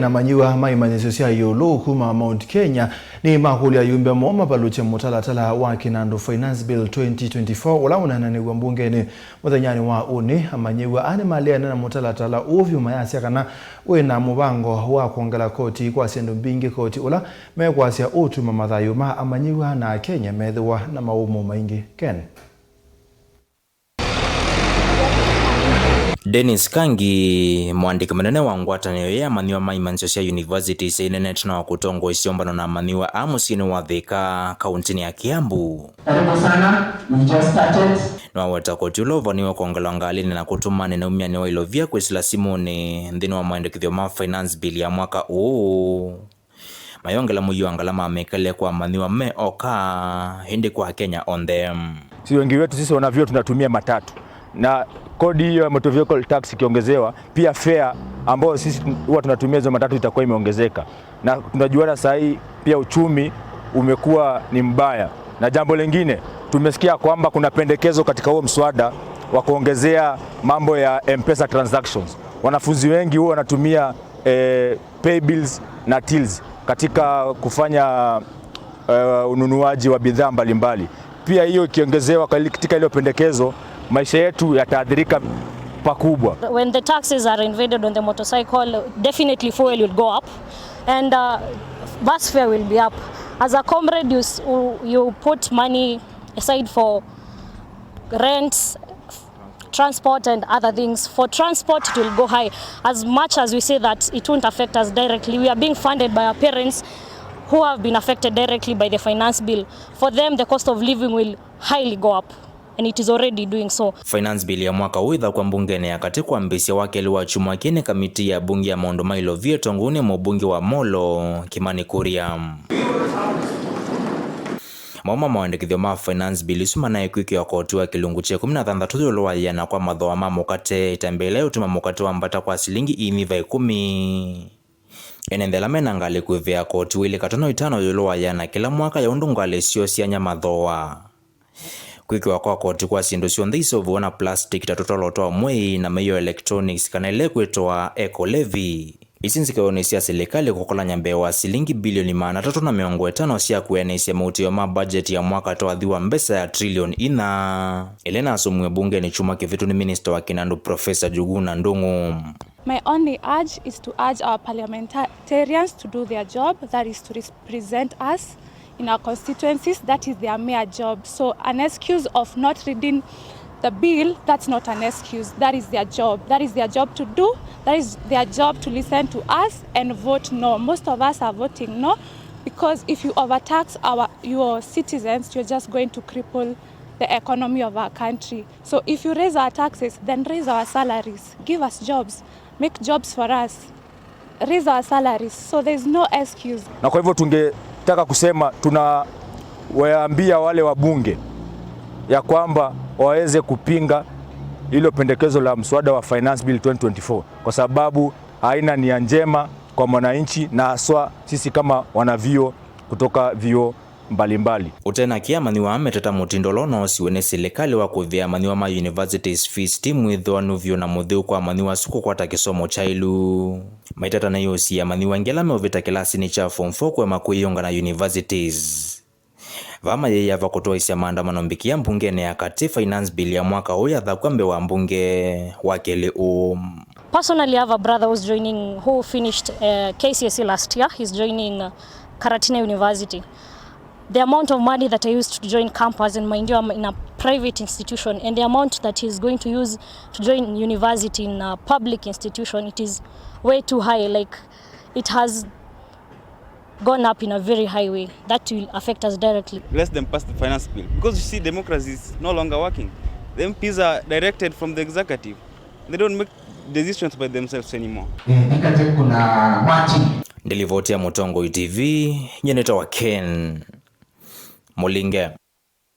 Na manyiwa maimanyiso cia yolo kuma Mount Kenya ni makulia yumbe moma baluche mutalatala wa Kinandu Finance Bill 2024 ula unananigwa mbungeni muthanyani wa uni amanyiwa ane maliana na mutalatala uvyu mayasya kana wina mubango wa kuongela koti kwa sendo mbingi koti ula mekwasya utuma mathayuma amanyiwa na Kenya methiwa na maumo maingi. Ken Dennis Kangi mwandiki manene wa ngwatanio ya manyiwa maimanyiso cia universities inenet na kutongo isiombano na manyiwa amusini wa Thika kauntini ya Kiambu. Karibu sana, we just started. Na wata koti ulovaniwa kuongela ngalini na kutumani na umiani wa ilovia kwisila simoni ndini wa maendekithio ma finance bill ya mwaka uu. Mayongela muyu angalama amekele kwa manyiwa me oka hindi kwa Kenya on them. Si wengi wetu sisi wanavyo tunatumia matatu. Na kodi hiyo ya motor vehicle tax ikiongezewa, pia fare ambao sisi huwa tunatumia hizo matatu itakuwa imeongezeka. Na tunajuana saa hii pia uchumi umekuwa ni mbaya. Na jambo lingine tumesikia kwamba kuna pendekezo katika huo mswada wa kuongezea mambo ya M-Pesa transactions. Wanafunzi wengi huwa wanatumia pay bills na tills katika kufanya ununuaji wa bidhaa mbalimbali. Pia hiyo ikiongezewa katika ile pendekezo, maisha yetu yataadhirika pakubwa. When the taxes are invaded on the motorcycle, definitely fuel will go up and bus fare will be up. As a comrade, you put money aside for rent, transport and other things. For transport, it will go high. As much as we say that it won't affect us directly, we are being funded by our parents who have been affected directly by the finance bill. For them, the cost of living will highly go up. And it is already doing so. Finance bill ya mwaka uidha kwa mbungeni ya katikwa mbisi wake liwa chumwa kine kamiti ya bungi ya Maondo Mailo vieto ngune mbungi wa Molo Kimani Kuria. Mauma maandikithio ma finance bill isuma na ikuiki ya koti wa kilungu che 16 yolowa yana kwa madhoa mamukate itambele utuma mukate wa mbata kwa silingi imiva 10. Enendela menangali kuivea koti wili katono 5 yolowa yana kila mwaka ya undungale sio sianya madhoa. Kwiki wakwa koti kwa sindu sionthe isovuona plastic tatotolotoa mwei na meyo electronics kanele kwetoa eco levy. Isinzikaonesia serikali kukola nyambe wa silingi bilioni 350 sia kuenesia mautio ma budget ya mwaka toadhiwa mbesa ya trillion ina. Elena asumwe bunge ni chuma kivitu ni minister wa Kinandu Professor Njuguna Ndung'u. My only urge is to urge our parliamentarians to do their job, that is to represent us in our constituencies. That is their mere job. So an excuse of not reading the bill, that's not an excuse. That is their job. That is their job to do. That is their job to listen to us and vote no. Most of us are voting no, because if you overtax your citizens, you're just going to cripple the economy of our country. So if you raise our taxes, then raise our salaries. Give us jobs. Make jobs for us. Raise our salaries. So there's no excuse. Na kwa hivyo tungetaka kusema, tunawaambia wale wabunge ya kwamba waweze kupinga hilo pendekezo la mswada wa Finance Bill 2024 kwa sababu haina nia njema kwa mwananchi na haswa sisi kama wanavio kutoka vio mbalimbali. Utena kia maniwa ameteta mutindolo na siwene serikali wa kuvia maniwa ma universities fees timu idho anuvio na mudhiu kwa maniwa suko kwa takisomo chailu. Maitata na yosi ya maniwa ngela meovita kilasi ni cha form 4 kwa makuiyonga na universities. Vama yeye vakutoa isia maandamano mbikia mbungeni ya kati finance bill ya mwaka huya dhakwambe wa mbunge wakele Personally, I have a brother who finished KCSE last year. He's joining Karatina University. The amount of money that I used to join campus and mind you, I'm in a private institution, and the amount that he's going to use to join university in a public institution, it is way too high. Like, it has gone up in a very high way. That will affect us directly. Let them pass the finance bill, because you see democracy is no longer working. The MPs are directed from the executive. They don't make decisions by themselves anymore. Ndilivotia Mutongo TV, nyeneta wa Ken Mulinge.